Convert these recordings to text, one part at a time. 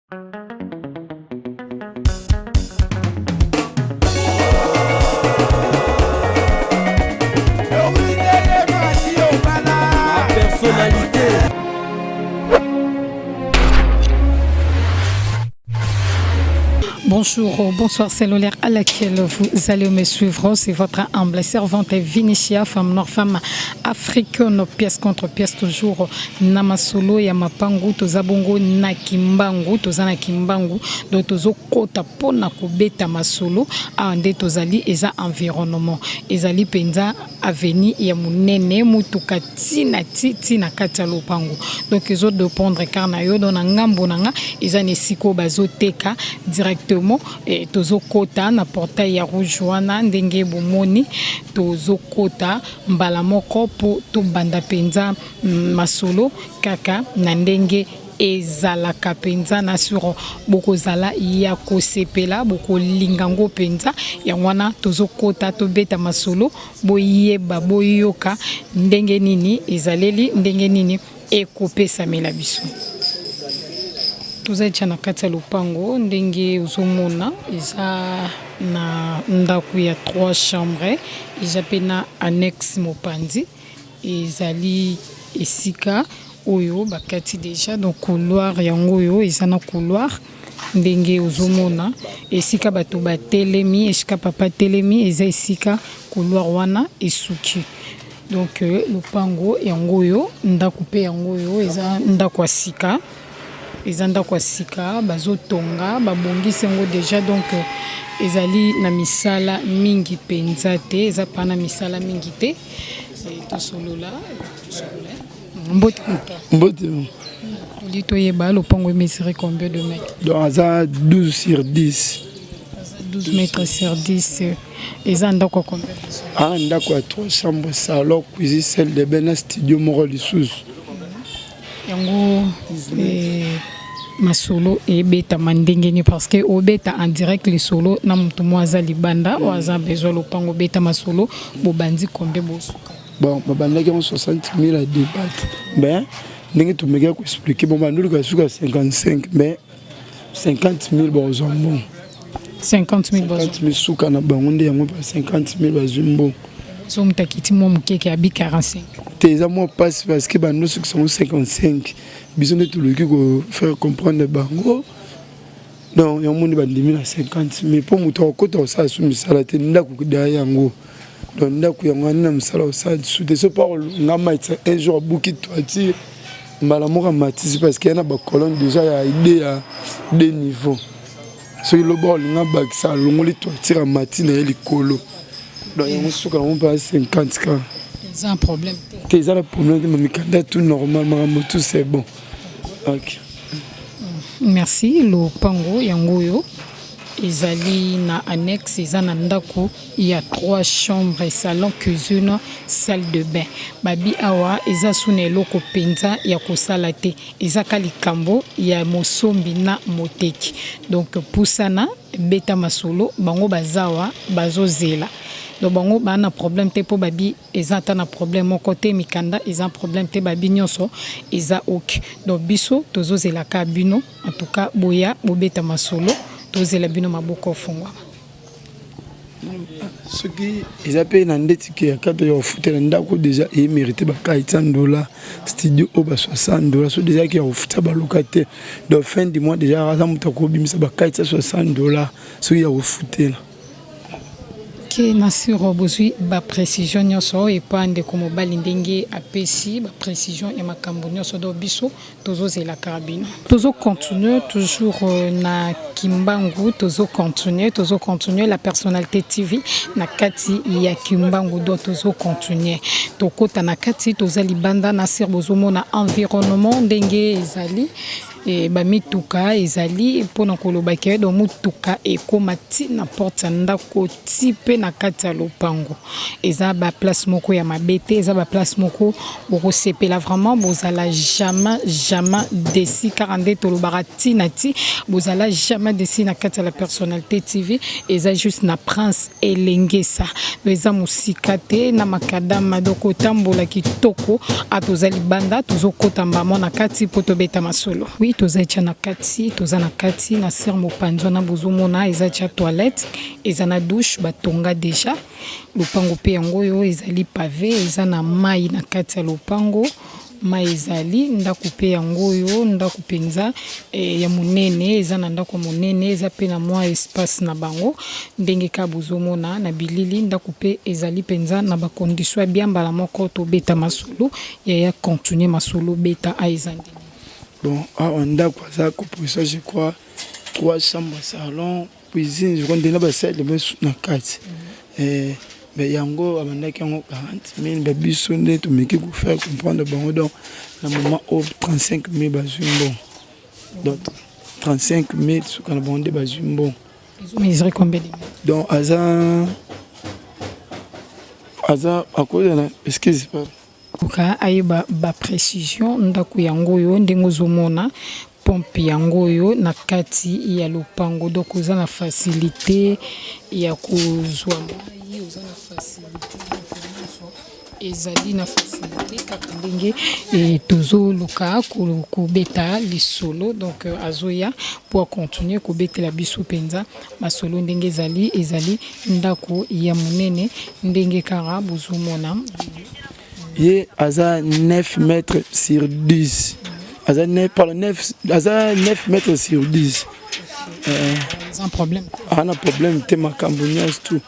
Personnalité. Bonjour, bonsoir, c'est l'horaire à laquelle vous allez me suivre. C'est votre humble servante Vinicia, femme nord, femme africaine, pièce contre pièce, toujours Namasolo, Yamapangu, Tozabongo, Nakimbangu, Tozana Kimbangu, Dotozo Kota Pona Kobeta Masolo, Ande Tozali, Eza environnement, Ezali Penza, Aveni, Yamunene, Mutuka, Tina, Tina, Katalopangu. Donc, ils ont de prendre Karnayo, dans Ngambonanga, Eza Nesiko Bazo Teka, directement. Et tozo kota na portail ya rouge wana ndenge bomoni tozo kota mbala moko po to banda penza masolo kaka na ndenge ezalaka penza na suro bokozala ya kosepela bokolingango penza ya wana tozo kota to beta masolo boyeba boyoka ndenge nini ezaleli ndenge nini ekopesa mela biso. Toza chana kati ya lupango ndenge uzomona eza na ndaku ya 3 chambres eza pena annexe mopanzi ezali esika oyo bakati déjà donc couloir yango oyo eza na couloir ndenge uzomona esika bato batelemi esika papa telemi eza esika couloir wana esuki. Donc lupango yango oyo ndaku pe yango oyo eza ndaku ya sika. Ezanda kwa sika bazo tonga babongisi ngo déjà donc ezali na misala mingi penza te eza pana misala mingi te to solola mbote lito yeba le pongo mesurer combien de mètres donc ça 12 sur 10 12 mètres sur 10 ezanda kwa combien ah ndako ya 3 chambres salon cuisine salle de bain studio moko lisusu yango masolo et beta mandengeni parce que au beta en direct les solo na mutu mwaza libanda waza besoin le pango beta masolo bobandi combien bosuka bon babanda ki 60 000 à débattre ben ndenge to mega ko expliquer bon bandu ka suka 55 mais 50 000 bon 50 000 suka na bango nde yango 50 000 bazumbo so mutakiti mo mukeke abi 45 tes moi passe parce que bandu sont 55 besoin de tout le qui faire comprendre bango donc il y a monde bandimi na 50 mais pour muto ko ça sous misala te ndaku da yango donc ndaku yango na misala ça sous de ce par ngama un jour buki toiti mbala moka matisi parce qu'il y a ba colonne déjà il y a idée à des niveaux so le bord ngaba ça longoli toiti ra matine ya likolo donc il suka on pas 50 cas c'est un problème t'es un problème de mikanda tout normalement tout c'est bon. Okay. Merci le pango yangoyo ezali na annexe ezana ndako il y a 3 chambres salon cuisine salle de bain babi awa eza suna eloko penza ya kosala te eza kalikambo ya mosombi na moteki donc pusana beta masolo bango bazawa bazozela donc bango bana problème te po babi ezata na problème mon côté mikanda eza problème te babi nyonso eza ok donc biso tozozela ka bino en tout cas boya bobeta masolo tozela bino maboko fongwa ce qui ils appellent na ndeti ke kato yo futela ndako déjà et mérité ba $100 studio au ba $60 so déjà ki yo futa ba locataire donc fin du mois déjà raza mutako bimisa ba $60 so ya futela na sur bozui ba précision nyonso et pas ndeko mobali ndenge apesi ba précision et makambo nyonso do biso tozozela karabino tozo continuer toujours na Kimbangu tozo continuer la personnalité TV na kati ya Kimbangu do tozo continuer tokota na kati tozali banda na sir bozomo na environnement ndenge ezali et bamituka ezali pona koloba ke do mutuka ekomati na porte ndako type na kati ya lopango eza ba place moko ya mabete eza ba place moko boko sepela vraiment bozala jamais desi 42 tolobara tinati bozala jamais desi na kati ya la personnalité TV eza juste na prince elengesa eza musika te na makadama doko tambola kitoko atozali banda tozokota mbamo na kati poto beta masolo oui toza echa na kati toza na kati na ser mopanzo na bozomona eza echa toilette eza na douche batonga déjà lopango pe yango oyo ezali pavé eza na mai na kati ya lopango mai ezali ndako pe yango oyo ndako penza ya monene eza na ndako monene eza pe na mwa espace na bango ndenge ka bozomona na bilili ndako pe ezali penza na ba condition bien mbala moko to beta masolo ya continuer masolo beta aizandi. Bon, ndako za composition je crois 3 chambres salon cuisine je crois ndena ba salle na kati. Mais yango abandaki yango 40 000 babiso nde tomeki ko faire comprendre bango donc na moment au 35 000 bazumbo donc 35 000 suka na bango nde bazumbo mesurer combien de donc aza à cause de excuse pas kuka ayeba ba précision ndako yango yo ndenge ozomona pompe yango yo na kati ya lopango donc oza na facilité ya kozwa oza na facilité ezali na facilité kaka ndenge tozoluka kobeta lisolo donc azoya pour continuer kobetela biso penza masolo ndenge ezali ndako ya monene ndenge kaka bozomona ye aza 9 mètres sur 10 aza 9 mètres sur 10 un problème un problème te makambo nyonso tout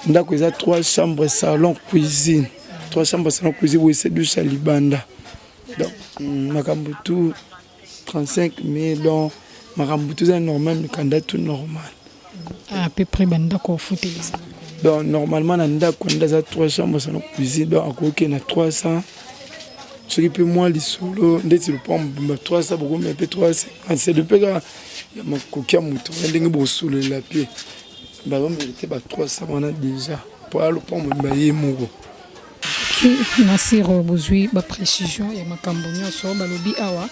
ndako eza 3 chambres salon cuisine 3 chambres salon cuisine où c'est douche à libanda donc makambo tout 35 000 donc makambo tout c'est normal mais quand tout normal à peu près bandako fouteli donc normalement na ndako ndaza 3 chambres salon cuisine donc akoki na 300 ce qui peut moi lisolo ndeti le pombe 300 beaucoup mais peut 350 c'est de pega ya makoki ya moto ndenge bosolo la pied bah on mérite ba 300 on a déjà pour le pombe baye moko Nasir bozui ba précision ya makambo nyonso balobi awa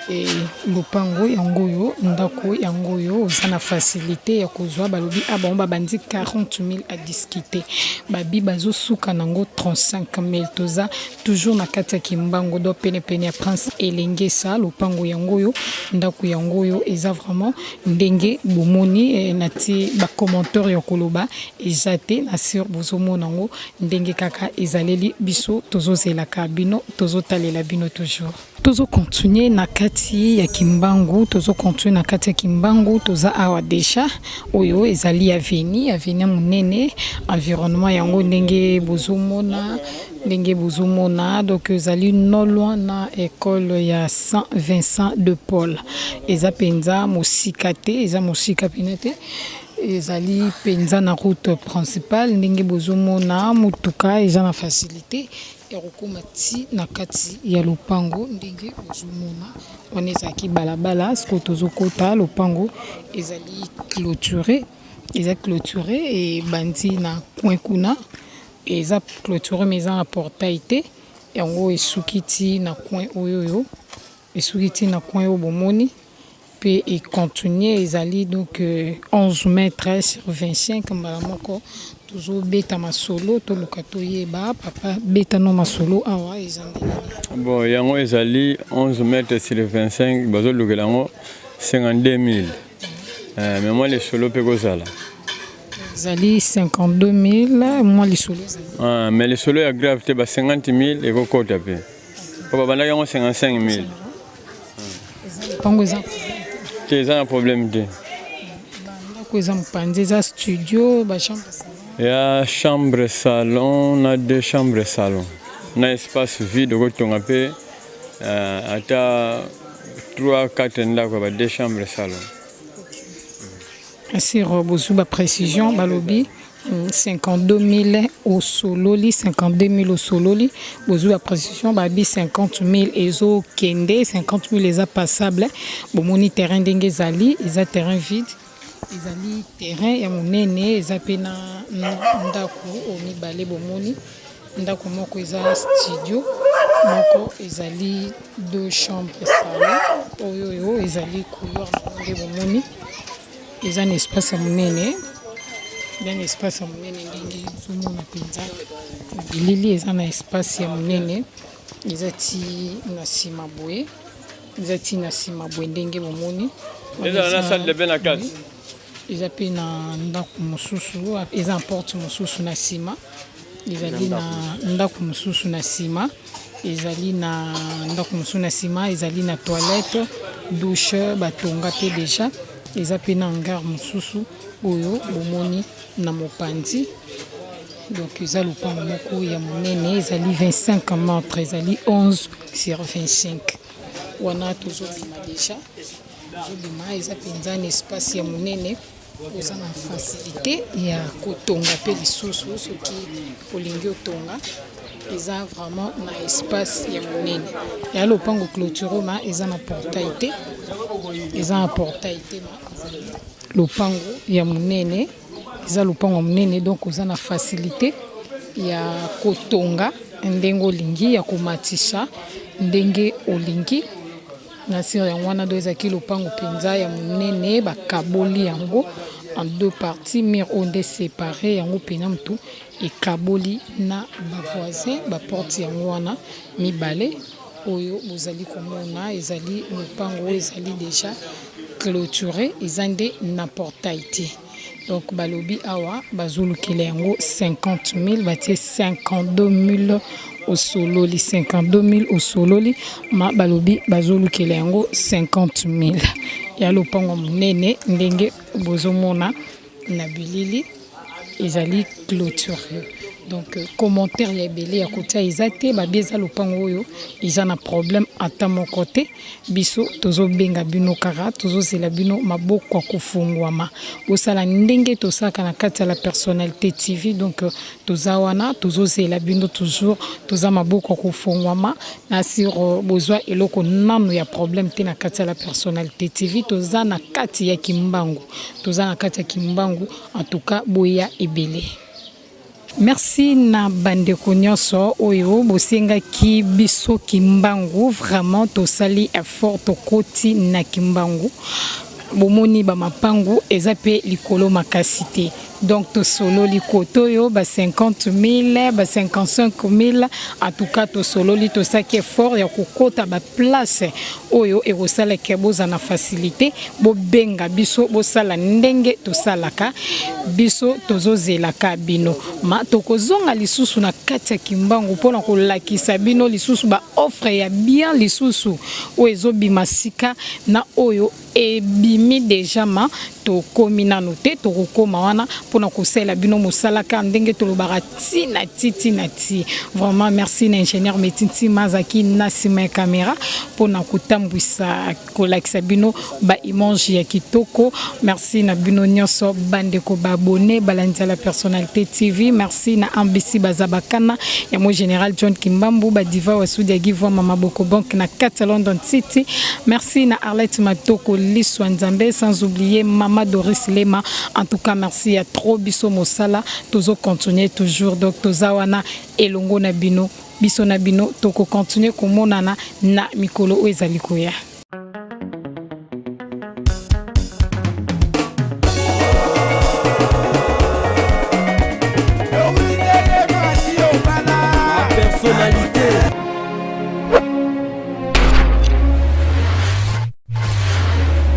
et lopango yango yo ndako yango yo za na facilité ya kozwa balobi abomba bandi 40 000 à discuter babi bazo suka nango 35 000 toza toujours na kati ya kimbango do pene ya Prince Elengesa lopango yango yo ndako yango yo eza vraiment ndenge bomoni nati ba commentaire ya koloba ezate Nasir bozomona ngo ndenge kaka ezaleli biso tozozela kabino tozotalela bino toujours tozo continuer na kati ya kimbangu toza awa deja oyo ezali aveni monene environnement yango ndenge bozomona donc ezali non loin na école ya Saint Vincent de Paul eza penza mosika penete ezali penza na route principale ndenge bozomona mutuka eza na facilité erokomati na kati ya lopango ndenge bozomona on ezaki balabala sko tozokota lopango ezali clôturé et bandi na coin kuna eza clôturé mais en portail te yango esukiti na coin oyo bomoni pe et continuer ezali donc 11 mètres sur 25 mbala moko toujours beta masolo to lukato yeba papa beta no masolo awa ezandi bon yango ezali 11 mètres sur 25 bazo lukelango 52 000 mais moi les solo pe kozala ezali 52 000 moi les solo mais les solo ya grave te ba 50 000 et kokota pe papa bana yango 55 000 pango eza c'est un problème de studio il y a chambre salon on a 2 chambres salon on a espace vide au côté on a peu ata 3-4 ndako ba 2 chambres salon ainsi bozuba précision balobi 52 000 au sololi 52 000 au sololi bozuba précision babi 50 000 ezo kende 50 000 eza passable bomoni terrain ndenge ezali eza terrain vide ezali terrain ya monene eza pena ndako o mibale bomoni ndako moko eza studio moko ezali 2 chambres salon oyo ezali couleur ndenge bomoni eza un espace ya monene un espace ya monene ndenge zomona penza bilili eza na espace ya monene eza ti na sima boye ezati na sima bwendenge bomoni eza na salle de bain na kati eza pe na ndako mosusu eza porte mosusu na sima ezali na ndako mosusu na sima ezali na ndako mosusu na sima ezali na toilette douche batonga pe déjà eza pe na hangar mosusu oyo bomoni na mopanzi. Donc eza lopango moko ya monene ezali 25 mètres ezali 11 sur 25 wana tozobima déjà tozobima eza penza na espace ya monene oza na facilité ya kotonga pe lisusu soki olingi otonga eza vraiment na espace ya monene ya lopango clôture ma eza na portail te eza na portail te lopango ya monene eza lopango monene donc oza na facilité ya kotonga ndenge olingi ya komatisa ndenge olingi na sire yango wana do ezaki lopango mpenza ya monene bakaboli yango en deux parties mur onde séparé yango mpena motu ekaboli na bavoisin baporte yango wana mibale oyo bozali komona ezali lopango oyo ezali déjà clôturé eza nde na portail te. Donc balobi awa bazolukela yango 50 000 batie 52 000 au sololi 52 000 au sololi ma balobi bazolukela yango 50 000 ya lopango monene ndenge bozomona na bilili ezali clôturé. Donc commentaire ya ebele ya kotia eza te babi eza lopango oyo eza na problème ata moko te biso tozobenga bino kaka tozozela bino maboko ya kofungwama bosala ndenge tosaka na kati ya la personnalité TV. Donc toza wana tozozela bino toujours toza maboko ya kofungwama na sur bozwa eloko nano ya problème te na kati ya la personnalité TV. Toza na kati ya Kimbangu toza na kati ya Kimbangu en tout cas boya ebele. Merci na bandeko nyonso oyo bosengaki biso Kimbangu vraiment tosali effort tokoti na Kimbangu bomoni ba mapangu eza pe likolo makasi te. Donc to solo likoto yo ba 50 000 ba 55 000 en tout cas to solo li to saki effort ya kokota ba place oyo ekosala ke boza na facilité bo benga biso bo sala ndenge to salaka biso tozozelaka bino ma tokozonga lisusu na kati ya Kimbangu pona kolakisa bino lisusu ba offre ya bien lisusu oyo ezobima sika na oyo ebimi déjà ma to komina note to kokoma wana pona kosela bino mosalaka ndenge to lobaka tina titi nati. Vraiment merci na ingénieur Metinti Mazaki na sima caméra pona kutambwisa kolakisa bino ba image ya kitoko. Merci na bino nyonso bandeko babone balanza la personnalité TV. Merci na ambisi bazabakana ya mo général John Kimbambu ba diva wa Sudi Agivwa mama Boko Bank na Kata London City. Merci na Arlette Matoko Liswa Nzambe sans oublier Mama Doris Lema. En tout cas merci à trop biso mosala tozo continuer toujours donc tozawana elongo na bino biso na bino toko continuer komonana na mikolo ezali koya.